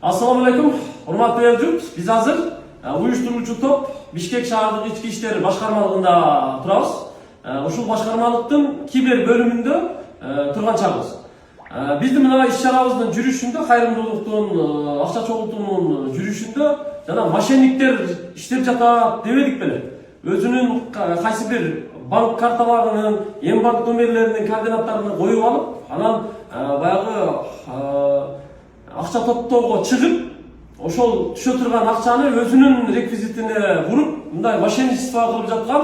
Assalamu alaikum, hurmatli el jurt. Biz hazır uyuşturucu top Bişkek şahardagi içki işleri başkarmalığında turabız. Uşul başkarmalıktın kiber bölümünde turgan çağız. Bizde mına iş çarabızdın жүрүшүндө, кайрымдуулуктун, акча чогултуунун жүрүшүндө жана мошенниктер иштеп жатат дебедик беле. Өзүнүн кайсы бир банк карталарынын, эм банк номерлеринин координаттарын коюп алып, анан баягы акча топтоого чыгып, ошол түшө турган акчаны өзүнүн реквизитине буруп, мындай мошенничество кылып жаткан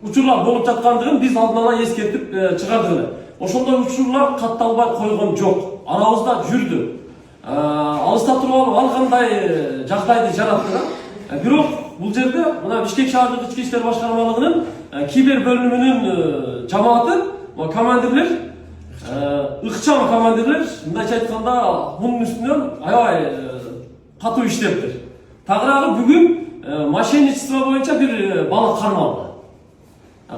учурлар болуп жаткандыгын биз алдын ала эскертип чыгардык эле. Ошондой учурлар катталбай койгон жок. Арабызда жүрдү. Алыста туруп алып ал кандай жагдайды жаратты. Бирок бул жерде мына Бишкек шаардык ички иштер башкармалыгынын кибер бөлүмүнүн жамааты, командирлер, ыкчам командирлер, мындайча айтканда, мунун үстүнөн аябай катуу иштептир. Тагыраагы бүгүн мошенничество боюнча бир бала кармалды.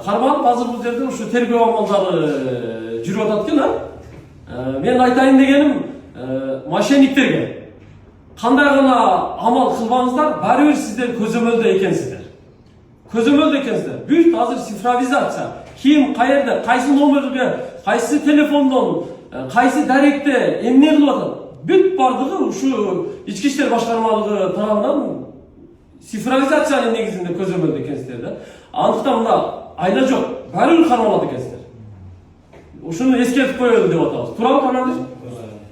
Кармалып азыр бул жерде ушу тергөө амалдары жүрүп атат экен. Мен айтайын дегеним мошенниктерге кандай гана амал кылбаңыздар, баары бир сиздер көзөмөлдө экенсиздер. Көзөмөлдө экенсиздер. Бүт азыр цифровизация. Ким каерде, кайсы номерге, кайсы телефондон, кайсы даректе эмне кылып атат? Бүт бардыгы ушу ички иштер башкармалыгы тарабынан цифровизациянын негизинде көзөмөлдө экенсиздер да. Андыктан мына айла жок, баары бир кармалат экенсиздер. Ушуну эскертип коелу деп атабыз. Туурабы командир?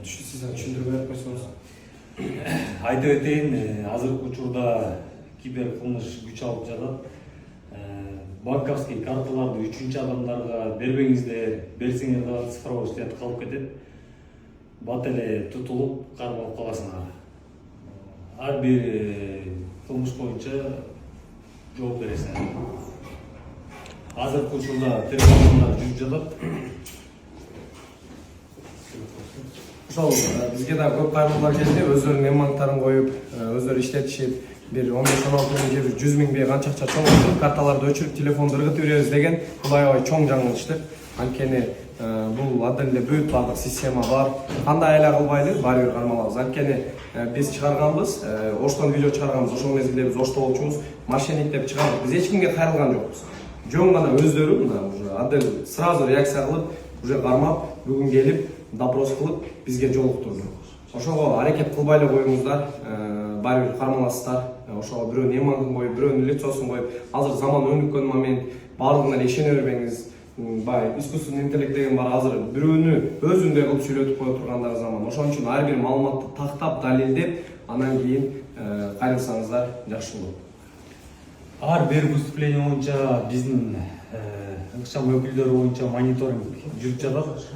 Сизден түшүндүрүп койсоңуз. Айтып өтейин, азыркы учурда кибер кылмыш күч алып жатат. Банковский карталарды үчүнчү адамдарга бербеңиздер, берсеңер дагы цифровой иштеп калып кетет. Бат эле тутулуп, кармалып каласыңар. Ар бир кылмыш боюнча жооп бересиңер. Азыркы учурда тергөө жүрүп жатат. Ошол бизге да көп кайрылуулар келди. Өздөрүнүн эм банктарын коюп, өздөрү иштетишип, бир 15-16 миң же 100 миң бей канчакча чоң карталарды өчүрүп, телефонду ыргытып беребиз деген бул аябай чоң жаңылыштыр. Анткени бул абдан эле бүт бардык система бар. Кандай айла кылбайлы, баары бир кармалабыз. Анткени биз чыгарганбыз, Оштон видео чыгарганбыз. Ошол мезгилде биз Ошто болчубуз, мошенник деп чыгардык. Биз эч кимге кайрылган жокпуз. Жөн гана өздөрү мына уже абдан сразу реакция кылып, уже кармап, бүгүн келип, допрос кылып бизге жолуктурду. Ошого аракет кылбай эле коюңуздар, баары бир кармаласыздар. Ошого бирөөнүн эм банкын коюп, бирөөнүн лицосун коюп, азыр заман өнүккөн момент, баардыгына эле ишене бербеңиз. Баягы искусственный интеллект деген бар, азыр бирөөнү өзүндөй кылып сүйлөтүп кое тургандар заман. Ошон үчүн ар бир маалыматты тактап, далилдеп, анан кийин кайрылсаңыздар жакшы болот. Ар бир выступление боюнча биздин ыкчам өкүлдөрү боюнча мониторинг жүрүп жатат.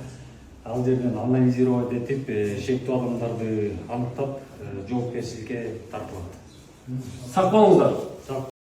Ал жерден анализировать этип, шектүү адамдарды аныктап, жоопкерчиликке тартылат. Сак болуңуздар.